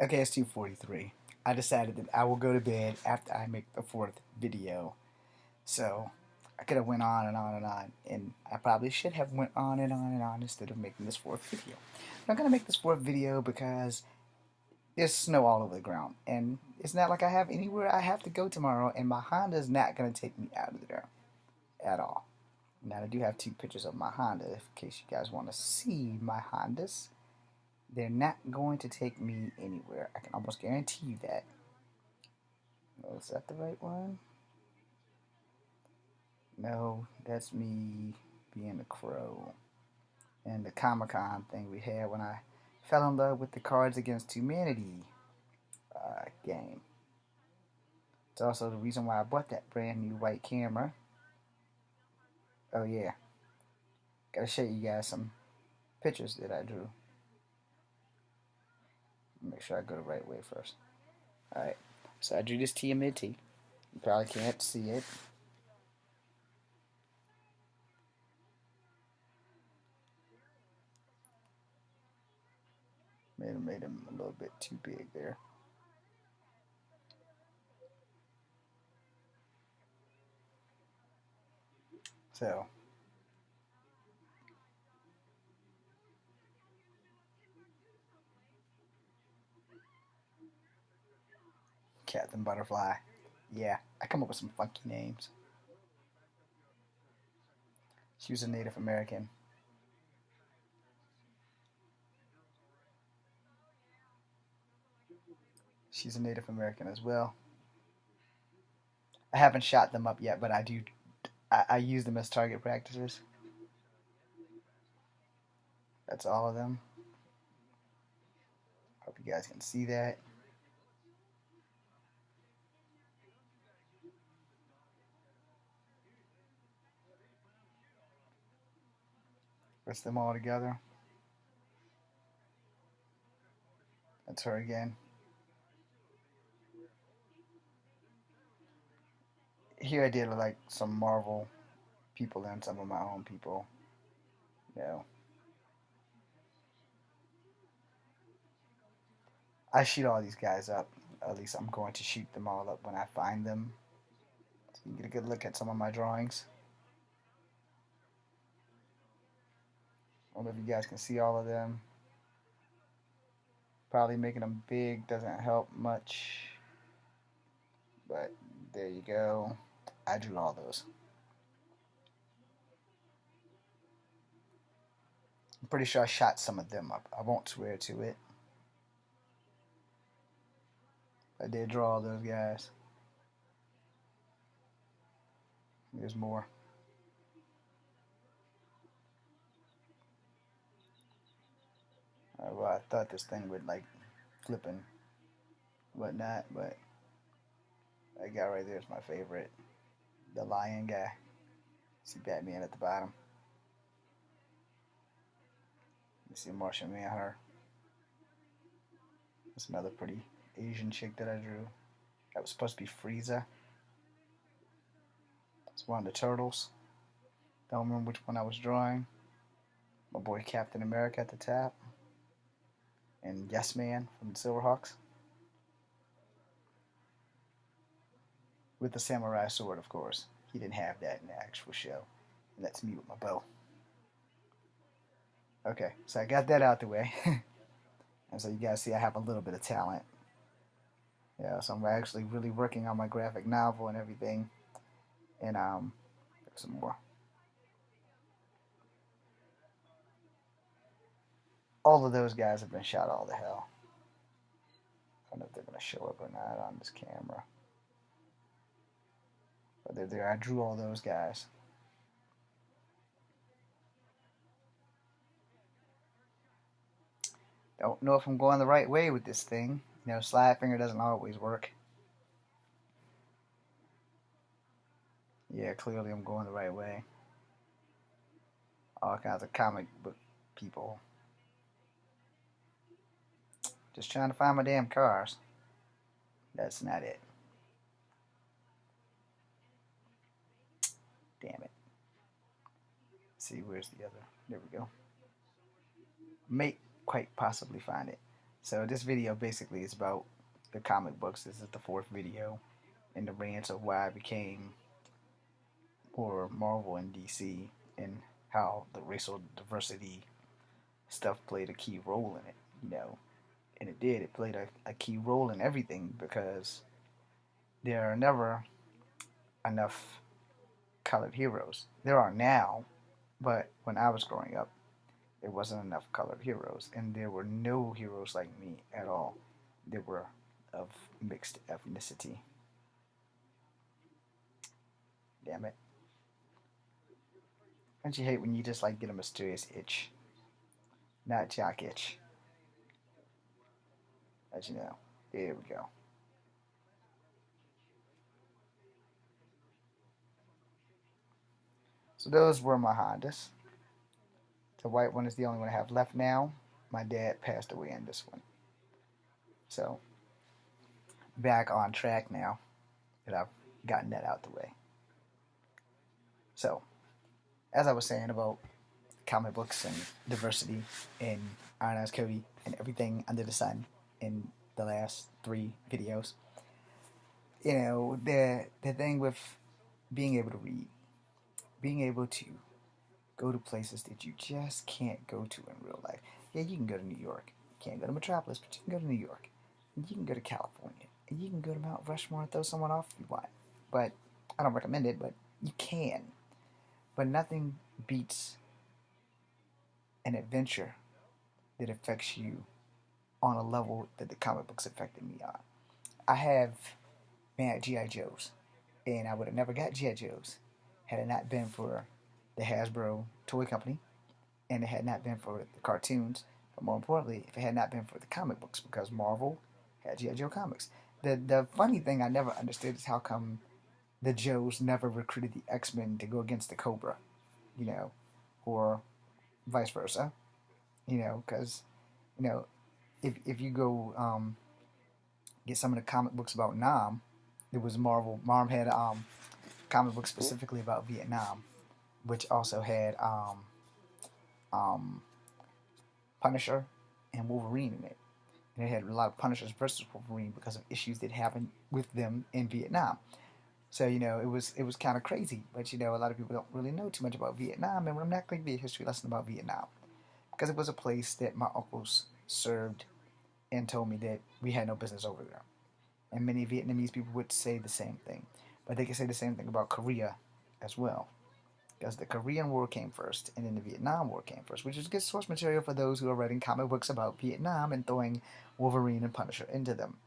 Okay, it's 2:43. I decided that I will go to bed after I make the fourth video. So I could have went on and on and on, and I probably should have went on and on and on instead of making this fourth video. I'm gonna make this fourth video because there's snow all over the ground, and it's not like I have anywhere I have to go tomorrow, and my Honda is not gonna take me out of there at all. Now I do have two pictures of my Honda, in case you guys want to see my Hondas. They're not going to take me anywhere. I can almost guarantee you that. Oh, is that the right one? No, that's me being a crow. And the Comic-Con thing we had when I fell in love with the Cards Against Humanity game. It's also the reason why I bought that brand new white camera. Oh yeah, gotta show you guys some pictures that I drew. Make sure I go the right way first. Alright, so I drew this TMNT. You probably can't see it. Made him a little bit too big there. So Captain Butterfly. Yeah, I come up with some funky names. She was a Native American. She's a Native American as well. I haven't shot them up yet, but I do. I use them as target practices. That's all of them. Hope you guys can see that. Puts them all together. That's her again. Here I did like some Marvel people and some of my own people. You know, I shoot all these guys up. At least I'm going to shoot them all up when I find them. So you get a good look at some of my drawings. I don't know if you guys can see all of them. Probably making them big doesn't help much. But there you go. I drew all those. I'm pretty sure I shot some of them up. I won't swear to it. I did draw all those guys. There's more. Well, I thought this thing would like flip and whatnot, but that guy right there is my favorite. The lion guy. See Batman at the bottom. You see Martian Manhunter. That's another pretty Asian chick that I drew. That was supposed to be Frieza. It's one of the turtles. Don't remember which one I was drawing. My boy Captain America at the top. And Yes Man from the Silverhawks. With the samurai sword, of course. He didn't have that in the actual show. And that's me with my bow. Okay, so I got that out the way. And so you guys see I have a little bit of talent. Yeah, so I'm actually really working on my graphic novel and everything. And some more. All of those guys have been shot all to hell. I don't know if they're going to show up or not on this camera. But they're there. I drew all those guys. Don't know if I'm going the right way with this thing. You know, slide finger doesn't always work. Yeah, clearly I'm going the right way. All kinds of comic book people. Just trying to find my damn cars. That's not it. Damn it. Let's see, where's the other? There we go. May quite possibly find it. So this video basically is about the comic books. This is the fourth video in the rant of why I became more Marvel and DC and how the racial diversity stuff played a key role in it, and it did. It played a key role in everything because there are never enough colored heroes. There are now, but when I was growing up, there wasn't enough colored heroes, and there were no heroes like me at all. They were of mixed ethnicity. Damn it. Don't you hate when you just like get a mysterious itch? Not jock itch. As you know. There we go. So those were my Hondas. The white one is the only one I have left now. My dad passed away in this one. So, back on track now that I've gotten that out the way. So, as I was saying about comic books and diversity and Iron Eyes Cody and everything under the sun in the last 3 videos, the thing with being able to read, being able to go to places that you just can't go to in real life. Yeah, you can go to New York. You can't go to Metropolis, but you can go to New York. And you can go to California. And you can go to Mount Rushmore and throw someone off if you want. But I don't recommend it, but you can. But nothing beats an adventure that affects you on a level that the comic books affected me on. I have mad G.I. Joes, and I would have never got G.I. Joes had it not been for the Hasbro toy company, and it had not been for the cartoons, but more importantly, if it had not been for the comic books, because Marvel had G.I. Joe comics. The funny thing I never understood is how come the Joes never recruited the X-Men to go against the Cobra, or vice versa, because, if you go get some of the comic books about Nam, it was Marvel. Marvel had comic books specifically about Vietnam, which also had um, Punisher and Wolverine in it. And it had a lot of Punishers versus Wolverine because of issues that happened with them in Vietnam. So, it was kind of crazy. But, a lot of people don't really know too much about Vietnam. And I'm not going to be a history lesson about Vietnam. Because it was a place that my uncles served and told me that we had no business over there. And many Vietnamese people would say the same thing. But they could say the same thing about Korea as well. Because the Korean War came first, and then the Vietnam War came first, which is good source material for those who are writing comic books about Vietnam and throwing Wolverine and Punisher into them.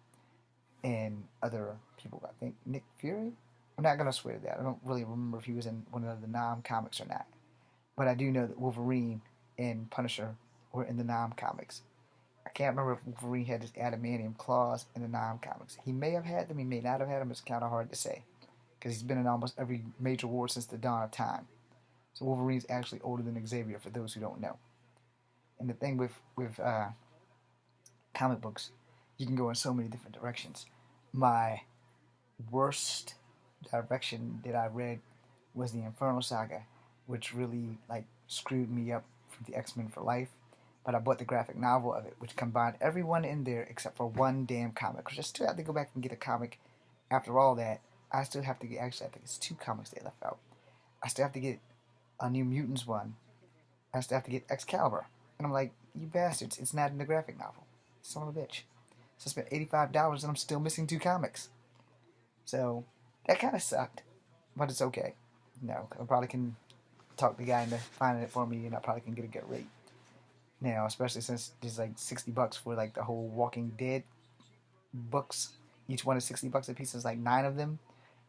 And other people, I think Nick Fury? I'm not going to swear to that. I don't really remember if he was in one of the Nam comics or not. But I do know that Wolverine and Punisher were in the Nam comics. I can't remember if Wolverine had his adamantium claws in the Nam comics. He may have had them, he may not have had them. It's kind of hard to say. Because he's been in almost every major war since the dawn of time. So Wolverine's actually older than Xavier, for those who don't know. And the thing with comic books, you can go in so many different directions. My worst direction that I read was the Inferno Saga, which really screwed me up for the X-Men for life. But I bought the graphic novel of it, which combined everyone in there except for one damn comic. Which I still have to go back and get a comic. After all that, I still have to get, actually I think it's 2 comics they left out. I still have to get a New Mutants one. I still have to get Excalibur. And I'm like, you bastards, it's not in the graphic novel. Son of a bitch. So I spent $85 and I'm still missing 2 comics. So that kind of sucked. But it's okay. I probably can talk the guy into finding it for me, and I probably can get a good rate. Now, especially since there's $60 for the whole Walking Dead books. Each one is $60 a piece. There's 9 of them.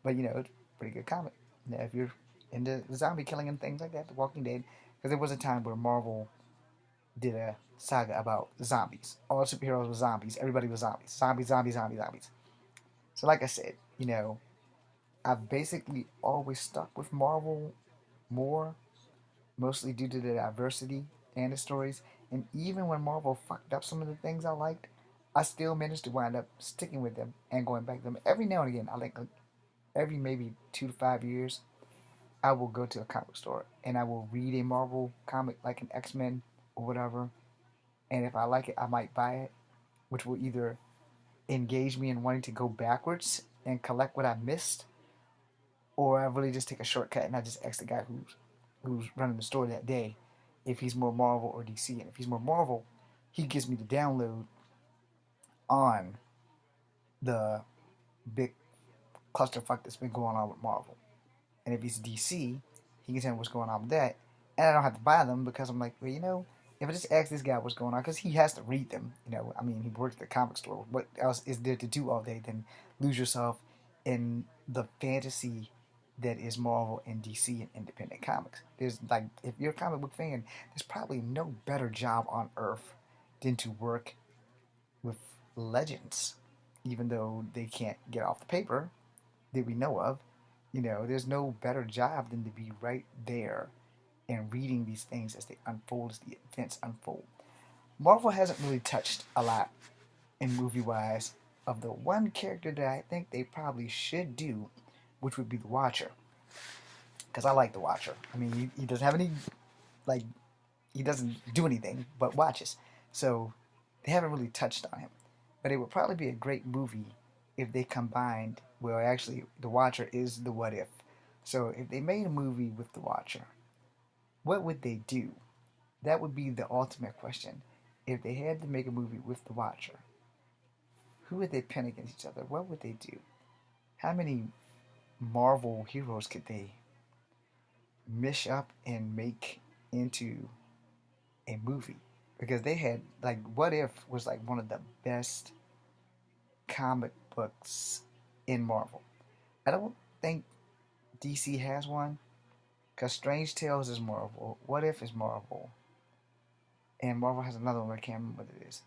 But it's a pretty good comic. Now, if you're into zombie killing and things like that, The Walking Dead, because there was a time where Marvel did a saga about zombies. All superheroes were zombies. Everybody was zombies. Zombies, zombies, zombies, zombies. So like I said, I've basically always stuck with Marvel more, mostly due to the diversity and the stories. And even when Marvel fucked up some of the things I liked, I still managed to wind up sticking with them and going back to them. Every now and again, every maybe 2 to 5 years, I will go to a comic store and I will read a Marvel comic like an XMen or whatever. And if I like it, I might buy it. which will either engage me in wanting to go backwards and collect what I missed, or I really just take a shortcut and I just ask the guy who's running the store that day if he's more Marvel or DC. And if he's more Marvel, he gives me the download on the big clusterfuck that's been going on with Marvel. And if he's DC, he can tell me what's going on with that. And I don't have to buy them because I'm like, well, if I just ask this guy what's going on, because he has to read them. I mean, he works at the comic store. What else is there to do all day than lose yourself in the fantasy that is Marvel and DC and independent comics? There's like, if you're a comic book fan, there's probably no better job on earth than to work with legends, even though they can't get off the paper that we know of. There's no better job than to be right there and reading these things as they unfold, as the events unfold. Marvel hasn't really touched a lot in movie wise of the one character that I think they probably should do, which would be the Watcher. Because I like the Watcher. I mean, he doesn't have any, like, he doesn't do anything but watches. So they haven't really touched on him. But it would probably be a great movie if they combined, well, actually, the Watcher is the what if. So if they made a movie with the Watcher, what would they do? That would be the ultimate question. If they had to make a movie with the Watcher, who would they pin against each other? What would they do? How many Marvel heroes could they mish up and make into a movie? Because they had, like, What If was like one of the best comic books in Marvel. I don't think DC has one, because Strange Tales is Marvel, What If is Marvel, and Marvel has another one, but I can't remember what it is.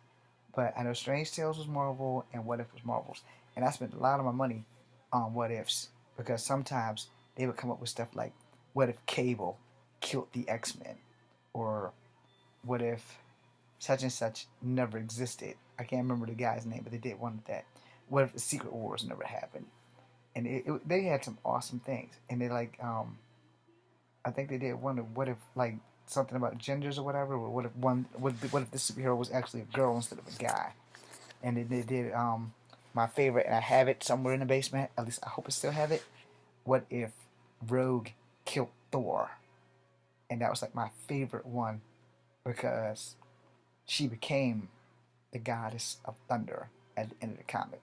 But I know Strange Tales was Marvel and What If was Marvel's. And I spent a lot of my money on What Ifs, because sometimes they would come up with stuff like, what if Cable killed the X-Men? Or what if such and such never existed? I can't remember the guy's name, but they did one of that. What if the Secret Wars never happened? And they had some awesome things. And they I think they did one of what if, like, something about genders or whatever. Or what if the superhero was actually a girl instead of a guy? And they did my favorite, and I have it somewhere in the basement. At least I hope I still have it. What if Rogue killed Thor? And that was like my favorite one, because she became the goddess of thunder at the end of the comic.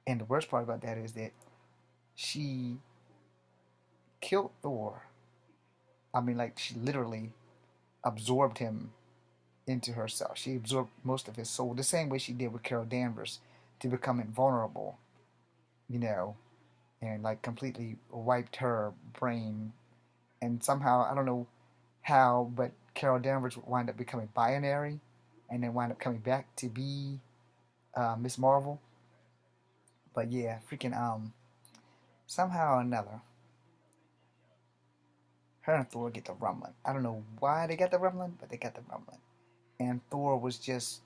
And the worst part about that is that she killed Thor. I mean, like, she literally absorbed him into herself. She absorbed most of his soul, the same way she did with Carol Danvers, to become invulnerable, and like completely wiped her brain. And somehow, I don't know how, but Carol Danvers would wind up becoming binary, and then wind up coming back to be Miss Marvel. But yeah, freaking somehow or another, her and Thor get the rumbling. I don't know why they got the rumbling, but they got the rumbling. And Thor was just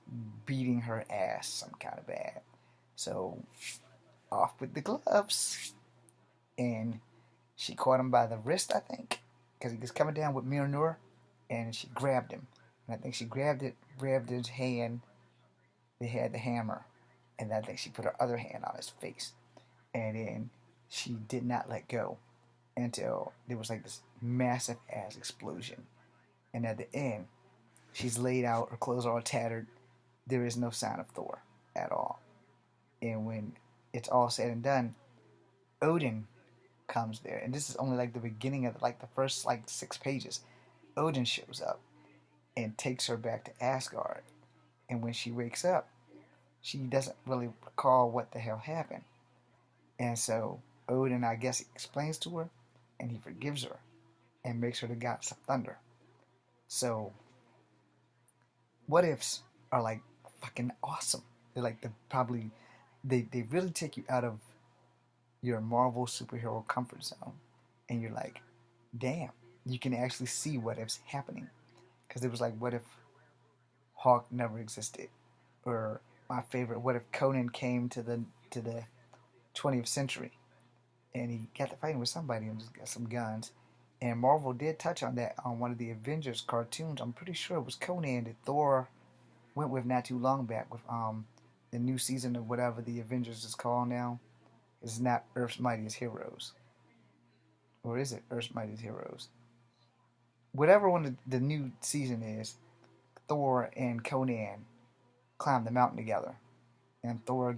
beating her ass some kind of bad. So off with the gloves, and she caught him by the wrist, I think, because he was coming down with Mjolnir, and she grabbed him. And I think she grabbed his hand. They had the hammer, and I think she put her other hand on his face, and then she did not let go until there was like this massive ass explosion. And at the end, she's laid out, her clothes are all tattered. There is no sign of Thor at all. And when it's all said and done, Odin comes there, and this is only like the beginning of like the first like 6 pages. Odin shows up and takes her back to Asgard. And when she wakes up, she doesn't really recall what the hell happened. And so Odin, I guess, explains to her, and he forgives her and makes her the goddess of thunder. So what ifs are like fucking awesome. They're like they really take you out of your Marvel superhero comfort zone, and you're like, damn, you can actually see what ifs happening. Because it was like, what if Hawk never existed? Or my favorite, what if Conan came to the 20th century and he got to fighting with somebody and just got some guns. And Marvel did touch on that on one of the Avengers cartoons. I'm pretty sure it was Conan that Thor went with not too long back with the new season of whatever the Avengers is called now is not Earth's Mightiest Heroes. Or is it Earth's Mightiest Heroes? Whatever one the new season is, Thor and Conan climbed the mountain together. And Thor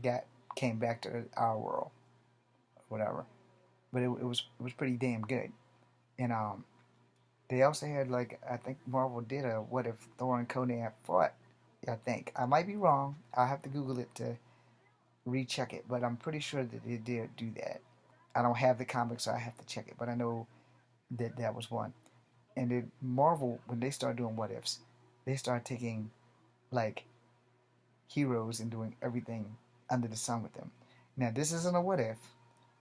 came back to our world. Whatever. But it was pretty damn good. And they also had, like, I think Marvel did a what if Thor and Conan fought. I think I might be wrong. I'll have to Google it to recheck it, but I'm pretty sure that they did do that. I don't have the comics, so I have to check it, but I know that that was one. And then Marvel, when they started doing what ifs, they started taking, like, heroes and doing everything under the sun with them. Now this isn't a what if,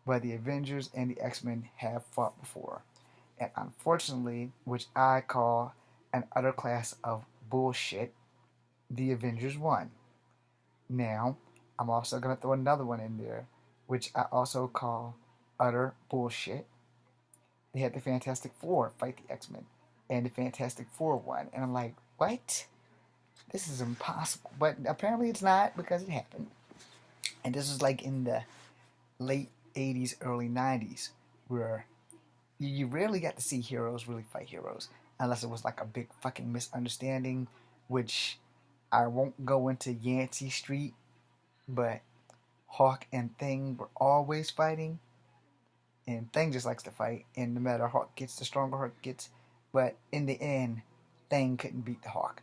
but the Avengers and the X-Men have fought before. And unfortunately, which I call an utter class of bullshit, the Avengers won. Now, I'm also going to throw another one in there, which I also call utter bullshit. They had the Fantastic Four fight the X-Men, and the Fantastic Four won. And I'm like, what? This is impossible. But apparently it's not, because it happened. And this was like in the late 80s, early 90s, where you rarely got to see heroes really fight heroes, unless it was like a big fucking misunderstanding, which I won't go into Yancey Street, but Hawk and Thing were always fighting, and Thing just likes to fight, and no matter Hawk gets, the stronger Hawk gets, but in the end, Thing couldn't beat the Hawk,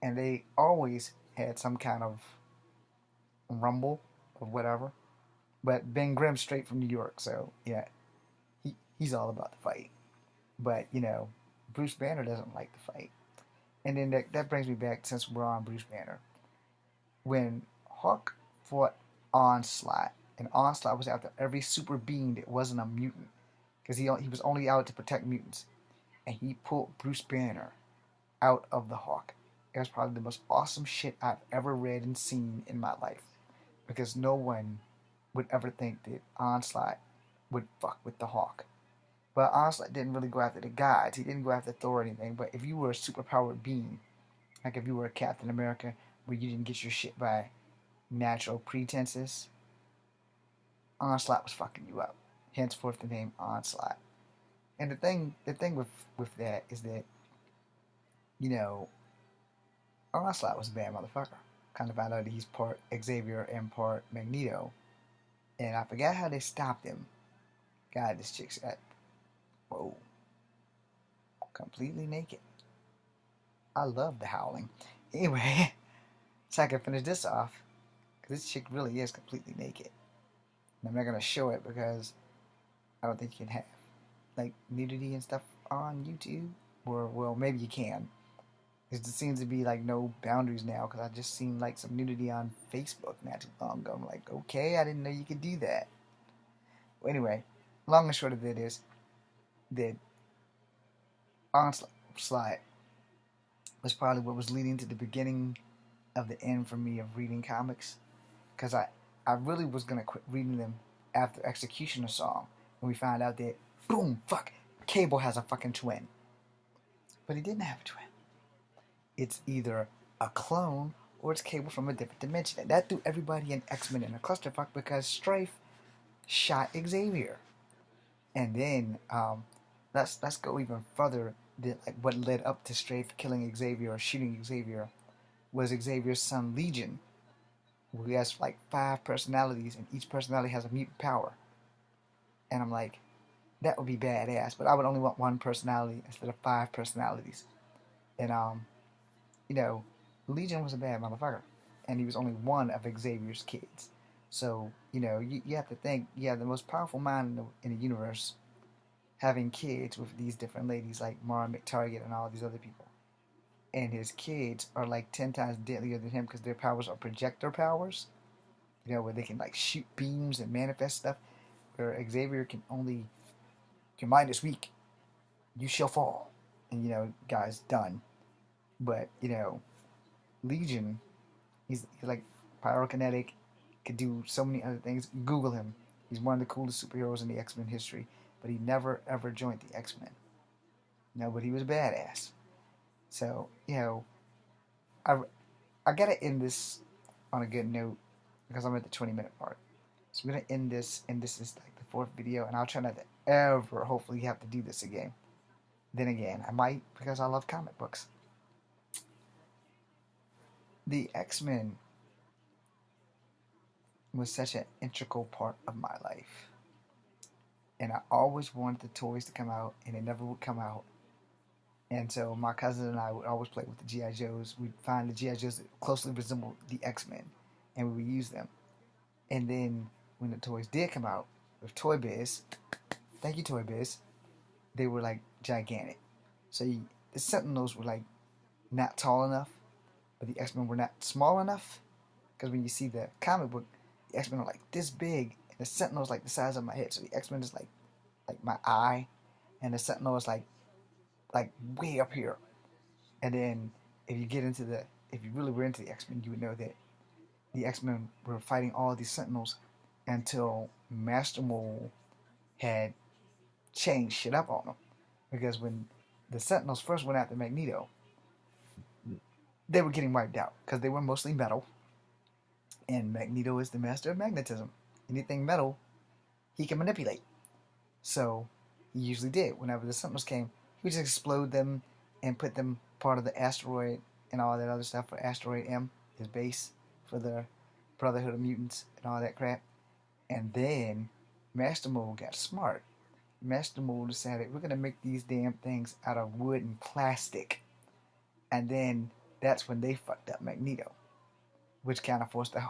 and they always had some kind of rumble or whatever. But Ben Grimm's straight from New York, so yeah, he's all about the fight. But Bruce Banner doesn't like to fight, and then that brings me back, since we're on Bruce Banner, when Hawk fought Onslaught, and Onslaught was after every super being that wasn't a mutant, because he was only out to protect mutants, and he pulled Bruce Banner out of the Hawk. It was probably the most awesome shit I've ever read and seen in my life, because no one would ever think that Onslaught would fuck with the Hawk. But Onslaught didn't really go after the gods. He didn't go after Thor or anything. But if you were a superpowered being, like if you were a Captain America, where you didn't get your shit by natural pretenses, Onslaught was fucking you up. Henceforth, the name Onslaught. And the thing with that is that, Onslaught was a bad motherfucker. Kind of found out that he's part Xavier and part Magneto, and I forgot how they stopped him. God, this chick's at, whoa, completely naked. I love the howling. Anyway, so I can finish this off, because this chick really is completely naked. And I'm not gonna show it because I don't think you can have, like, nudity and stuff on YouTube, or well, maybe you can. There seems to be like no boundaries now, because I just seen like some nudity on Facebook not too long ago. I'm like, okay, I didn't know you could do that. Well, anyway, long and short of it is that Onslaught was probably what was leading to the beginning of the end for me of reading comics, because I really was gonna quit reading them after Executioner Song, when we found out that, boom, fuck, Cable has a fucking twin. But he didn't have a twin. It's either a clone or it's Cable from a different dimension. And that threw everybody in X-Men in a clusterfuck, because Strafe shot Xavier. And then let's go even further. Like, what led up to Strafe killing Xavier or shooting Xavier was Xavier's son Legion, who has like 5 personalities, and each personality has a mutant power. And I'm like, that would be badass, but I would only want 1 personality instead of 5 personalities. And Legion was a bad motherfucker, and he was only one of Xavier's kids. So you have to think, the most powerful mind in the universe having kids with these different ladies like Mara McTarget and all these other people, and his kids are like 10 times deadlier than him, because their powers are projector powers, where they can like shoot beams and manifest stuff, where Xavier can only, your mind is weak, you shall fall, and guy's done. But Legion, he's like pyrokinetic, could do so many other things. Google him. He's one of the coolest superheroes in the X-Men history, but he never ever joined the X-Men. But he was a badass. So I gotta end this on a good note, because I'm at the 20-minute mark. So I'm gonna end this, and this is like the 4th video, and I'll try not to ever, hopefully, have to do this again. Then again, I might, because I love comic books. The X-Men was such an integral part of my life. And I always wanted the toys to come out, and they never would come out. And so my cousin and I would always play with the G.I. Joes. We'd find the G.I. Joes that closely resembled the X-Men, and we would use them. And then when the toys did come out with Toy Biz, thank you Toy Biz, they were like gigantic. So the Sentinels were like not tall enough, but the X-Men were not small enough. Because when you see the comic book, the X-Men are like this big, and the Sentinel's like the size of my head. So the X-Men is like my eye, and the Sentinel is like way up here. And then if you really were into the X-Men, you would know that the X-Men were fighting all these Sentinels until Master Mold had changed shit up on them. Because when the Sentinels first went after Magneto, they were getting wiped out because they were mostly metal, and Magneto is the master of magnetism. Anything metal, he can manipulate. So he usually did. Whenever the Sentinels came, he would just explode them and put them part of the asteroid and all that other stuff for Asteroid M, his base for the Brotherhood of Mutants and all that crap. And then Master Mold got smart. Master Mold decided we're gonna make these damn things out of wood and plastic. And then that's when they fucked up Magneto, which kind of forced a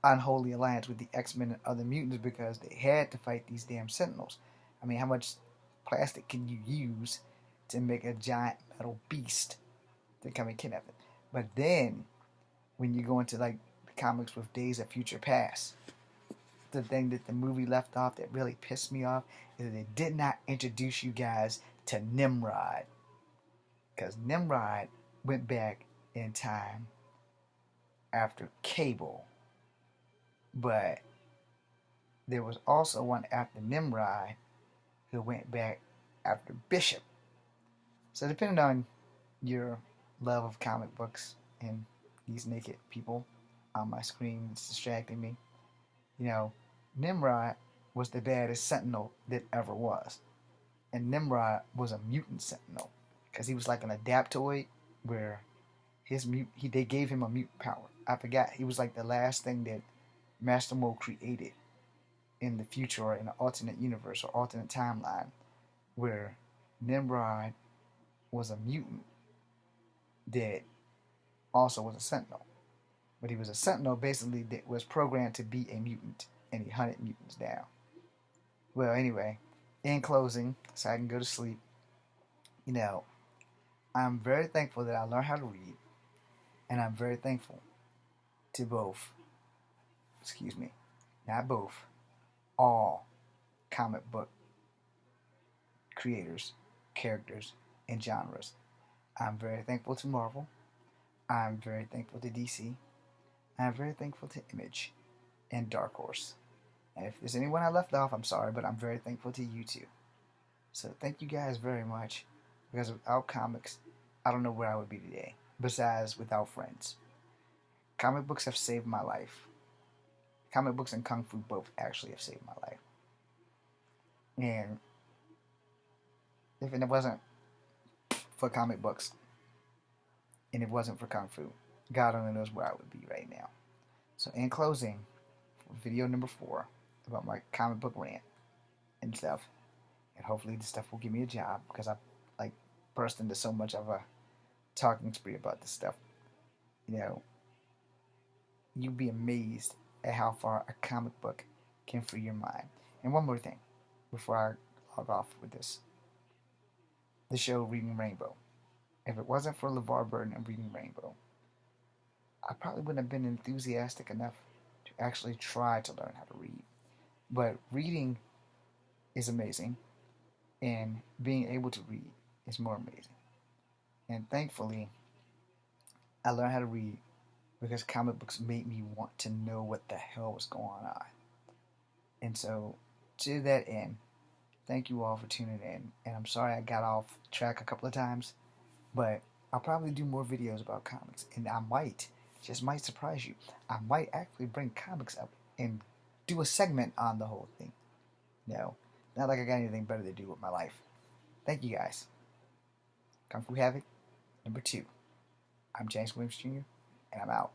unholy alliance with the X-Men and other mutants because they had to fight these damn Sentinels. I mean, how much plastic can you use to make a giant metal beast to come and kidnap them? But then, when you go into like the comics with Days of Future Past, the thing that the movie left off that really pissed me off is that they did not introduce you guys to Nimrod. Because Nimrod went back in time after Cable. But there was also one after Nimrod who went back after Bishop. So depending on your love of comic books and these naked people on my screen, it's distracting me. You know, Nimrod was the baddest Sentinel that ever was. And Nimrod was a mutant Sentinel. Because he was like an adaptoid where they gave him a mutant power. I forgot. He was like the last thing that Master Mold created in the future or in an alternate universe or alternate timeline where Nimrod was a mutant that also was a Sentinel. But he was a Sentinel basically that was programmed to be a mutant, and he hunted mutants down. Well, anyway, in closing, so I can go to sleep, you know, I'm very thankful that I learned how to read, and I'm very thankful to all comic book creators, characters, and genres. I'm very thankful to Marvel. I'm very thankful to DC. I'm very thankful to Image and Dark Horse. And if there's anyone I left off, I'm sorry, but I'm very thankful to you too. So thank you guys very much, because without comics, I don't know where I would be today, besides without friends. Comic books have saved my life. Comic books and Kung Fu both actually have saved my life. And if it wasn't for comic books, and it wasn't for Kung Fu, God only knows where I would be right now. So in closing, video number 4 about my comic book rant and stuff, and hopefully this stuff will give me a job, because I like burst into so much of a talking spree about this stuff. You know, you'd be amazed at how far a comic book can free your mind. And one more thing before I log off with this. The show Reading Rainbow. If it wasn't for LeVar Burton and Reading Rainbow, I probably wouldn't have been enthusiastic enough to actually try to learn how to read. But reading is amazing, and being able to read is more amazing. And thankfully, I learned how to read because comic books made me want to know what the hell was going on. And so, to that end, thank you all for tuning in. And I'm sorry I got off track a couple of times, but I'll probably do more videos about comics. And I might just might surprise you. I might actually bring comics up and do a segment on the whole thing. No, not like I got anything better to do with my life. Thank you guys. Kung Fu Havoc, number 2. I'm James Williams Jr., and I'm out.